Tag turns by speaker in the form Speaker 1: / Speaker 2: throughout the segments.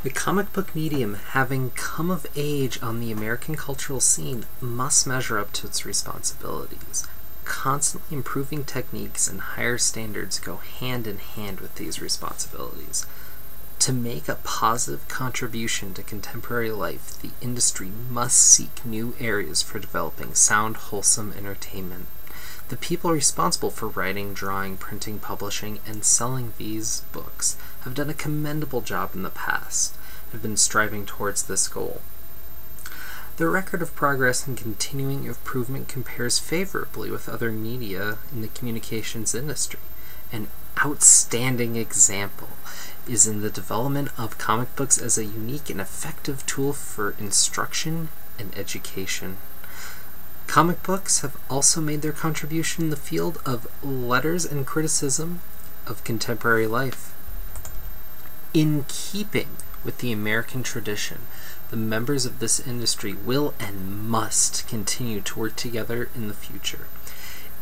Speaker 1: The comic book medium, having come of age on the American cultural scene, must measure up to its responsibilities. Constantly improving techniques and higher standards go hand in hand with these responsibilities. To make a positive contribution to contemporary life, the industry must seek new areas for developing sound, wholesome entertainment. The people responsible for writing, drawing, printing, publishing, and selling these books have done a commendable job in the past and have been striving towards this goal. The record of progress and continuing improvement compares favorably with other media in the communications industry. An outstanding example is in the development of comic books as a unique and effective tool for instruction and education. Comic books have also made their contribution in the field of letters and criticism of contemporary life. In keeping with the American tradition, the members of this industry will and must continue to work together in the future.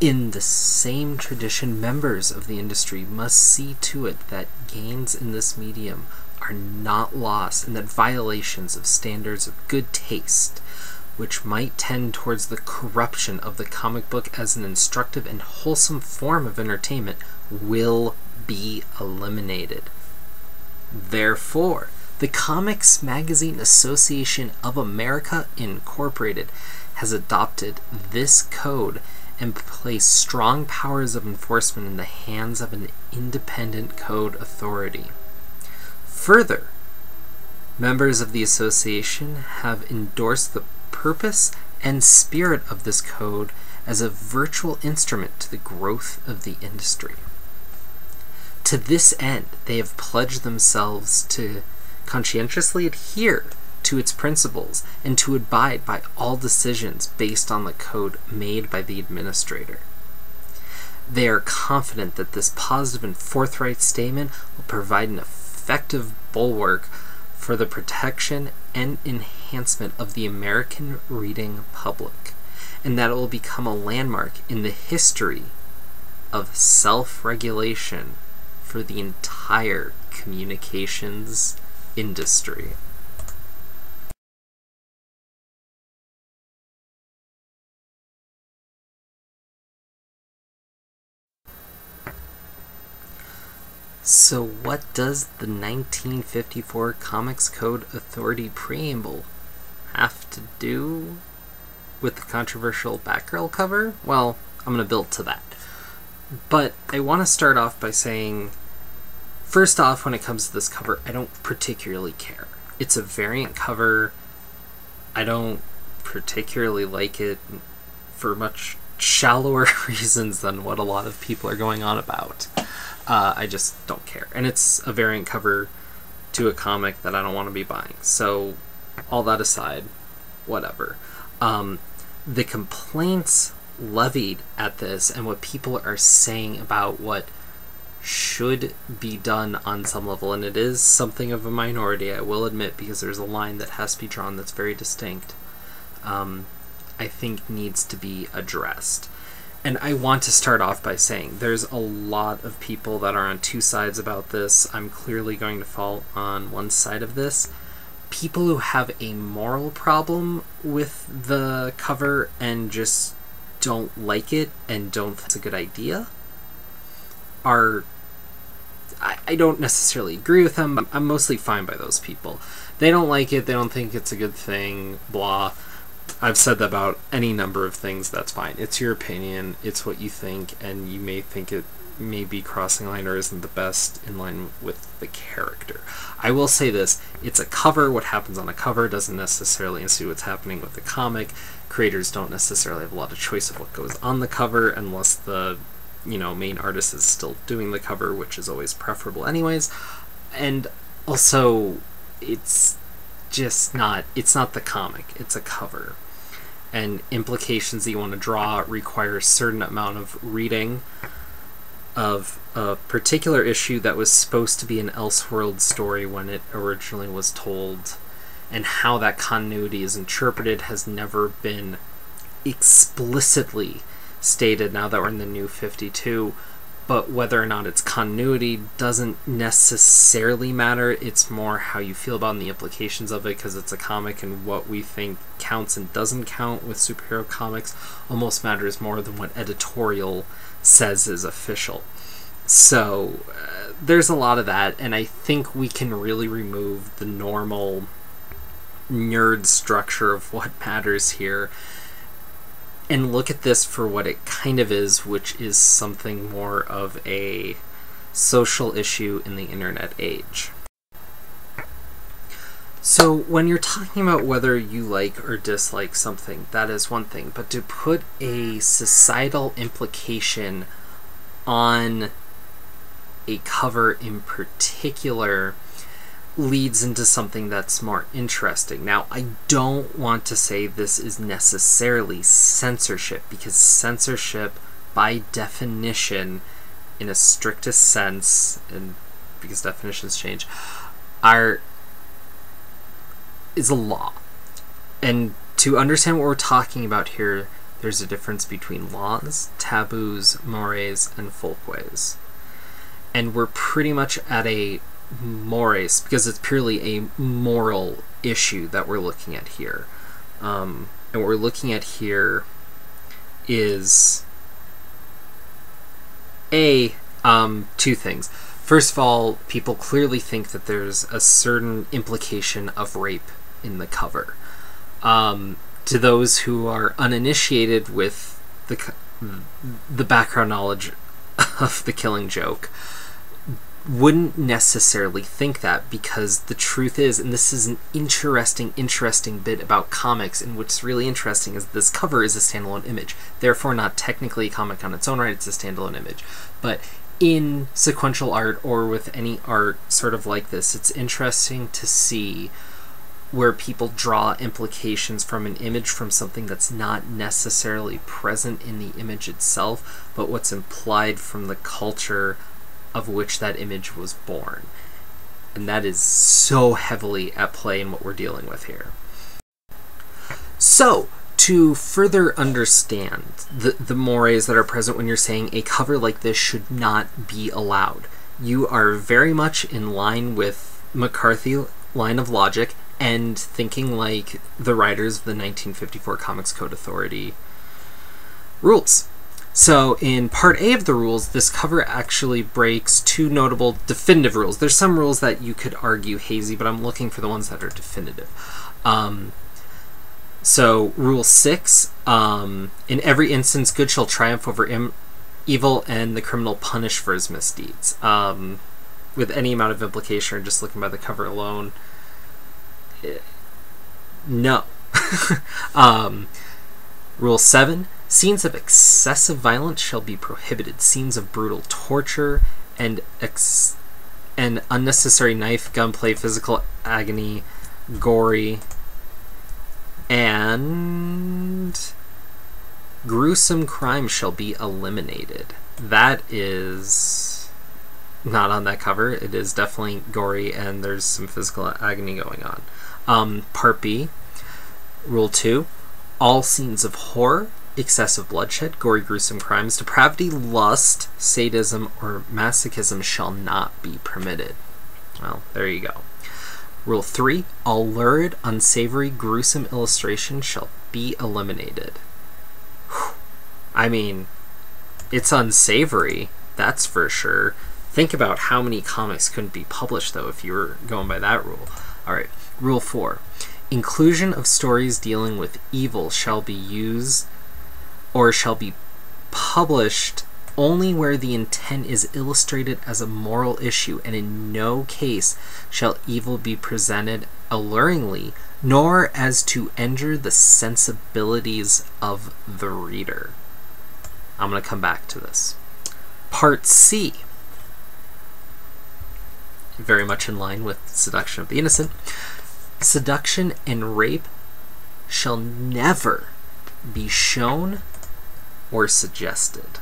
Speaker 1: In the same tradition, members of the industry must see to it that gains in this medium are not lost and that violations of standards of good taste, which might tend towards the corruption of the comic book as an instructive and wholesome form of entertainment, will be eliminated. Therefore, the Comics Magazine Association of America, Incorporated, has adopted this code and placed strong powers of enforcement in the hands of an independent code authority. Further, members of the association have endorsed the purpose and spirit of this code as a virtual instrument to the growth of the industry. To this end, they have pledged themselves to conscientiously adhere to its principles and to abide by all decisions based on the code made by the administrator. They are confident that this positive and forthright statement will provide an effective bulwark for the protection and enhancement of the American reading public, and that it will become a landmark in the history of self-regulation for the entire communications industry. So what does the 1954 Comics Code Authority Preamble have to do with the controversial Batgirl cover? Well, I'm going to build to that. But I want to start off by saying, first off, when it comes to this cover, I don't particularly care. It's a variant cover. I don't particularly like it for much shallower reasons than what a lot of people are going on about. I just don't care. And it's a variant cover to a comic that I don't want to be buying. So, all that aside, whatever. The complaints levied at this and what people are saying about what should be done on some level, and it is something of a minority, I will admit, because there's a line that has to be drawn that's very distinct, I think needs to be addressed. And I want to start off by saying there's a lot of people that are on two sides about this. I'm clearly going to fall on one side of this. People who have a moral problem with the cover and just don't like it and don't think it's a good idea are... I don't necessarily agree with them. I'm mostly fine by those people. They don't like it, they don't think it's a good thing, blah. I've said that about any number of things, that's fine. It's your opinion, it's what you think, and you may think it may be crossing a line or isn't the best in line with the character. I will say this, it's a cover. What happens on a cover doesn't necessarily institute what's happening with the comic. Creators don't necessarily have a lot of choice of what goes on the cover unless the main artist is still doing the cover, which is always preferable anyways. And also, it's not the comic, it's a cover. And implications that you want to draw require a certain amount of reading of a particular issue that was supposed to be an Elseworld story when it originally was told, and how that continuity is interpreted has never been explicitly stated now that we're in the new 52, but whether or not it's continuity doesn't necessarily matter. It's more how you feel about the implications of it, because it's a comic, and what we think counts and doesn't count with superhero comics almost matters more than what editorial says is official. So there's a lot of that, and I think we can really remove the normal nerd structure of what matters here and look at this for what it kind of is, which is something more of a social issue in the internet age. So when you're talking about whether you like or dislike something, that is one thing, but to put a societal implication on a cover in particular leads into something that's more interesting. Now, I don't want to say this is necessarily censorship, because censorship, by definition, in a strictest sense, and because definitions change, is a law. And to understand what we're talking about here, there's a difference between laws, taboos, mores, and folkways. And we're pretty much at a mores, because it's purely a moral issue that we're looking at here. And what we're looking at here is two things. First of all, people clearly think that there's a certain implication of rape in the cover. To those who are uninitiated with the background knowledge of the Killing Joke, wouldn't necessarily think that, because the truth is, and this is an interesting bit about comics, and what's really interesting is this cover is a standalone image, therefore not technically a comic on its own right, it's a standalone image. But in sequential art, or with any art sort of like this, it's interesting to see where people draw implications from an image from something that's not necessarily present in the image itself, but what's implied from the culture of which that image was born. And that is so heavily at play in what we're dealing with here. So, to further understand the mores that are present when you're saying a cover like this should not be allowed, you are very much in line with McCarthy line of logic and thinking like the writers of the 1954 Comics Code Authority rules. So in Part A of the rules, this cover actually breaks two notable definitive rules. There's some rules that you could argue hazy, but I'm looking for the ones that are definitive. So Rule 6, in every instance, good shall triumph over evil and the criminal punished for his misdeeds. With any amount of implication, or just looking by the cover alone, no. Rule 7, scenes of excessive violence shall be prohibited. Scenes of brutal torture and unnecessary knife, gunplay, physical agony, gory, and gruesome crime shall be eliminated. That is not on that cover. It is definitely gory, and there's some physical agony going on. Part B, Rule 2, all scenes of horror, excessive bloodshed, gory, gruesome crimes, depravity, lust, sadism, or masochism shall not be permitted. Well, there you go. Rule 3, all lurid, unsavory, gruesome illustration shall be eliminated. Whew. I mean, it's unsavory, that's for sure. Think about how many comics couldn't be published, though, if you were going by that rule. Alright, Rule 4, inclusion of stories dealing with evil shall be used or shall be published only where the intent is illustrated as a moral issue, and in no case shall evil be presented alluringly, nor as to injure the sensibilities of the reader. I'm going to come back to this. Part C, very much in line with seduction of the innocent. Seduction and rape shall never be shown or suggested.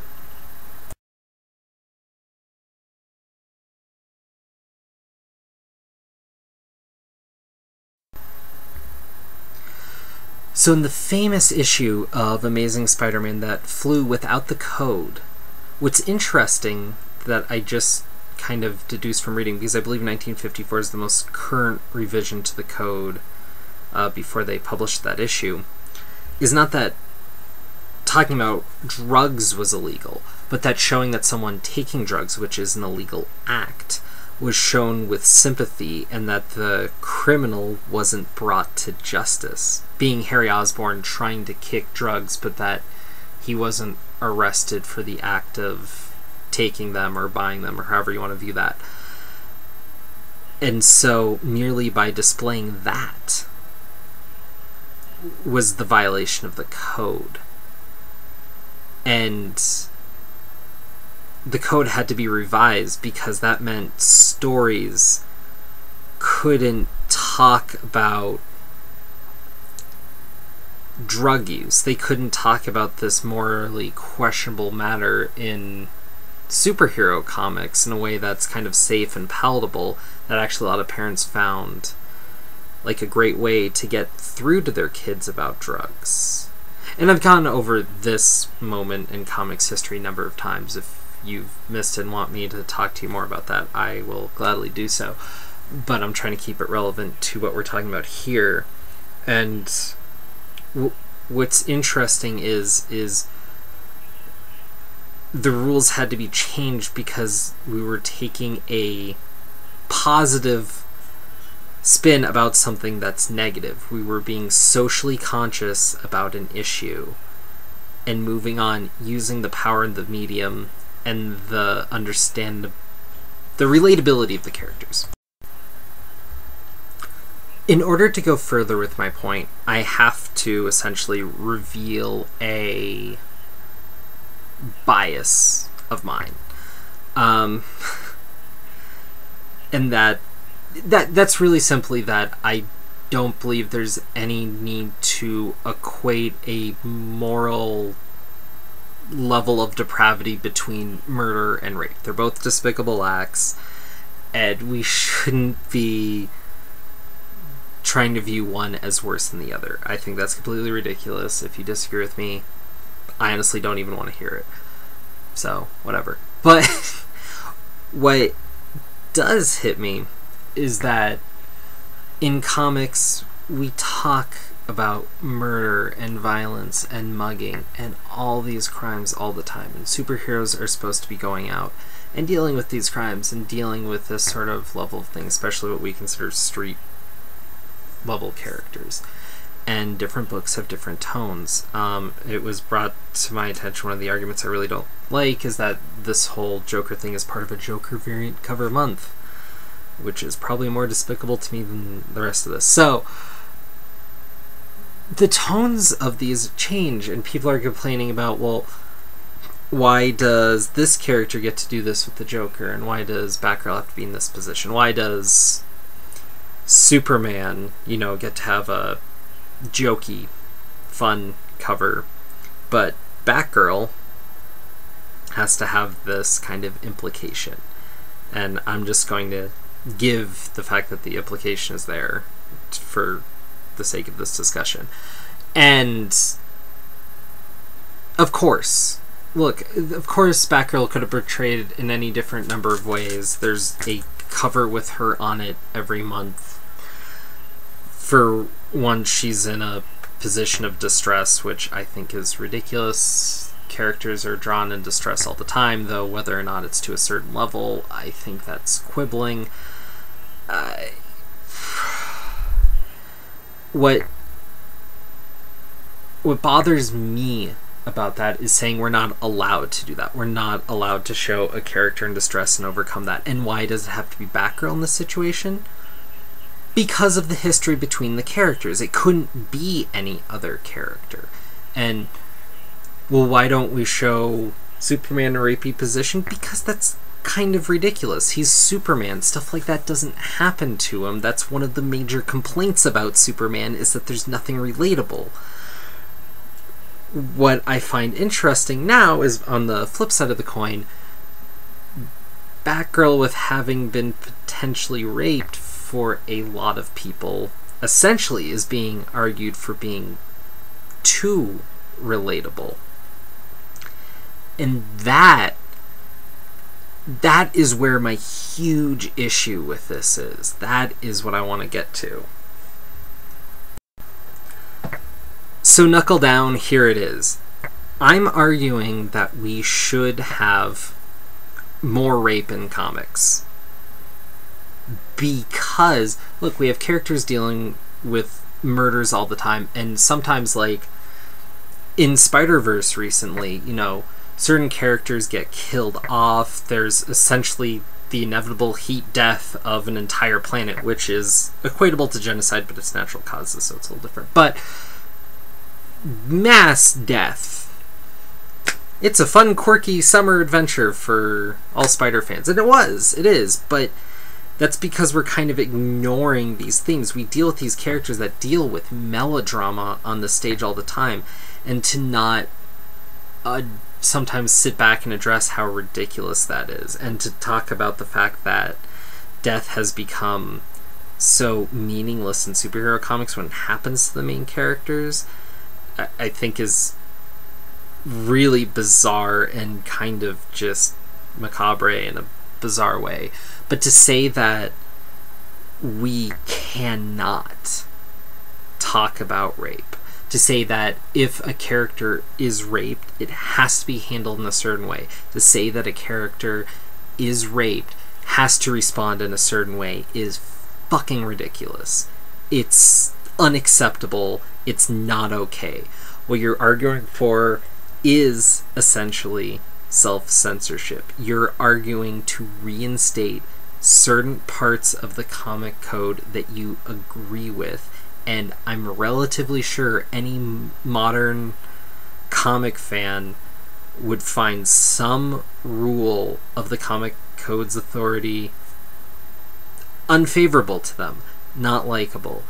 Speaker 1: So in the famous issue of Amazing Spider-Man that flew without the code, What's interesting that I just kind of deduced from reading, because I believe 1954 is the most current revision to the code before they published that issue, is not that talking about drugs was illegal, but that showing that someone taking drugs, which is an illegal act, was shown with sympathy, and that the criminal wasn't brought to justice. Being Harry Osborn trying to kick drugs, but that he wasn't arrested for the act of taking them or buying them, or however you want to view that. And so merely by displaying that was the violation of the code. And the code had to be revised because that meant stories couldn't talk about drug use. They couldn't talk about this morally questionable matter in superhero comics in a way that's kind of safe and palatable, that actually a lot of parents found like a great way to get through to their kids about drugs. And I've gone over this moment in comics history a number of times. If you've missed it and want me to talk to you more about that, I will gladly do so. But I'm trying to keep it relevant to what we're talking about here. And what's interesting is the rules had to be changed because we were taking a positive spin about something that's negative. We were being socially conscious about an issue and moving on, using the power of the medium and the relatability of the characters. In order to go further with my point, I have to essentially reveal a bias of mine. And that's really simply that I don't believe there's any need to equate a moral level of depravity between murder and rape. They're both despicable acts, and we shouldn't be trying to view one as worse than the other. I think that's completely ridiculous. If you disagree with me, I honestly don't even want to hear it. So, whatever. But what does hit me is that in comics we talk about murder and violence and mugging and all these crimes all the time, and superheroes are supposed to be going out and dealing with these crimes and dealing with this sort of level of thing, especially what we consider street level characters. And different books have different tones. It was brought to my attention, one of the arguments I really don't like is that this whole Joker thing is part of a Joker variant cover month, which is probably more despicable to me than the rest of this. So the tones of these change, and people are complaining about, well, why does this character get to do this with the Joker, and why does Batgirl have to be in this position? Why does Superman, get to have a jokey, fun cover, but Batgirl has to have this kind of implication? And I'm just going to give the fact that the implication is there for the sake of this discussion. And of course, Batgirl could have portrayed in any different number of ways. There's a cover with her on it every month. For one, she's in a position of distress, which I think is ridiculous. Characters are drawn in distress all the time, though whether or not it's to a certain level, I think that's quibbling. What bothers me about that is saying we're not allowed to do that. We're not allowed to show a character in distress and overcome that. And why does it have to be Batgirl in this situation? Because of the history between the characters. It couldn't be any other character. And, well, why don't we show Superman in a rapey position? Because that's kind of ridiculous. He's Superman. Stuff like that doesn't happen to him. That's one of the major complaints about Superman, is that there's nothing relatable. What I find interesting now is, on the flip side of the coin, Batgirl, with having been potentially raped for a lot of people, essentially is being argued for being too relatable. And that That is where my huge issue with this is. That is what I want to get to. So knuckle down, here it is. I'm arguing that we should have more rape in comics. Because, look, we have characters dealing with murders all the time, and sometimes, like, in Spider-Verse recently, you know, certain characters get killed off. There's essentially the inevitable heat death of an entire planet, which is equatable to genocide, but it's natural causes, so it's a little different. But mass death. It's a fun, quirky summer adventure for all Spider fans. And it is, but that's because we're kind of ignoring these themes. We deal with these characters that deal with melodrama on the stage all the time, and to not sometimes sit back and address how ridiculous that is, and to talk about the fact that death has become so meaningless in superhero comics when it happens to the main characters, I think is really bizarre and kind of just macabre in a bizarre way. But to say that we cannot talk about rape, to say that if a character is raped, it has to be handled in a certain way, to say that a character is raped, has to respond in a certain way, is fucking ridiculous. It's unacceptable. It's not okay. What you're arguing for is essentially self-censorship. You're arguing to reinstate certain parts of the comic code that you agree with, and I'm relatively sure any modern comic fan would find some rule of the comic code's authority unfavorable to them, not likable.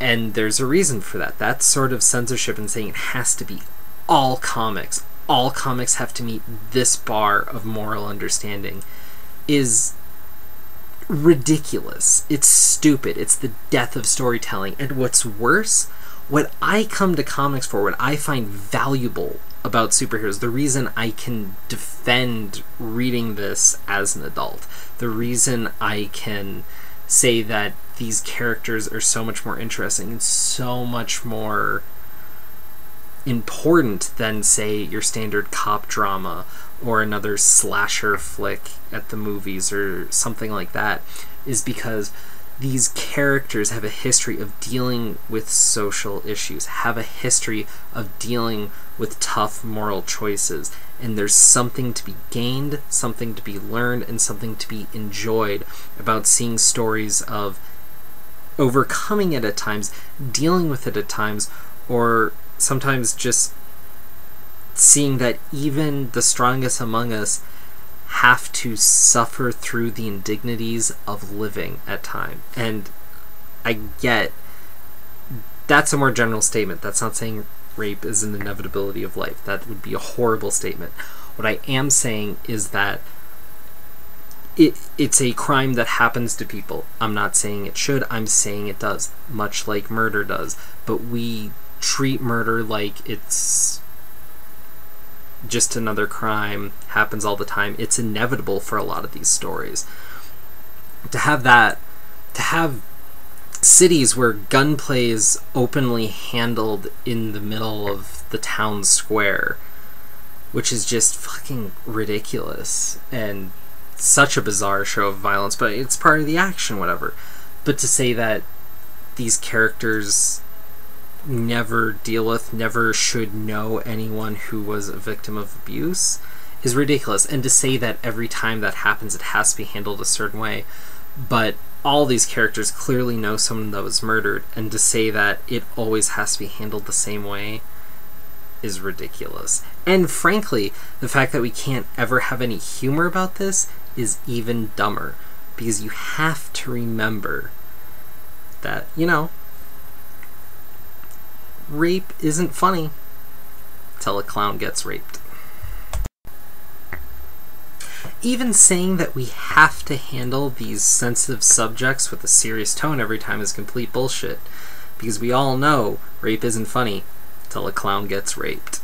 Speaker 1: And there's a reason for that. That sort of censorship and saying it has to be all comics have to meet this bar of moral understanding is ridiculous. It's stupid. It's the death of storytelling. And what's worse, what I come to comics for, what I find valuable about superheroes, the reason I can defend reading this as an adult, the reason I can say that these characters are so much more interesting and so much more important than, say, your standard cop drama or another slasher flick at the movies or something like that, is because these characters have a history of dealing with social issues, have a history of dealing with tough moral choices, and there's something to be gained, something to be learned, and something to be enjoyed about seeing stories of overcoming it at times, dealing with it at times, or sometimes just seeing that even the strongest among us have to suffer through the indignities of living at time. And I get that's a more general statement. That's not saying rape is an inevitability of life. That would be a horrible statement. What I am saying is that it's a crime that happens to people. I'm not saying it should, I'm saying it does, much like murder does. But we treat murder like it's just another crime, happens all the time. It's inevitable for a lot of these stories. To have cities where gunplay is openly handled in the middle of the town square, which is just fucking ridiculous and such a bizarre show of violence, but it's part of the action, whatever. But to say that these characters never should know anyone who was a victim of abuse is ridiculous. And to say that every time that happens it has to be handled a certain way, but all these characters clearly know someone that was murdered, and to say that it always has to be handled the same way is ridiculous. And frankly, the fact that we can't ever have any humor about this is even dumber, because you have to remember that, you know, rape isn't funny till a clown gets raped. Even saying that we have to handle these sensitive subjects with a serious tone every time is complete bullshit, because we all know rape isn't funny till a clown gets raped.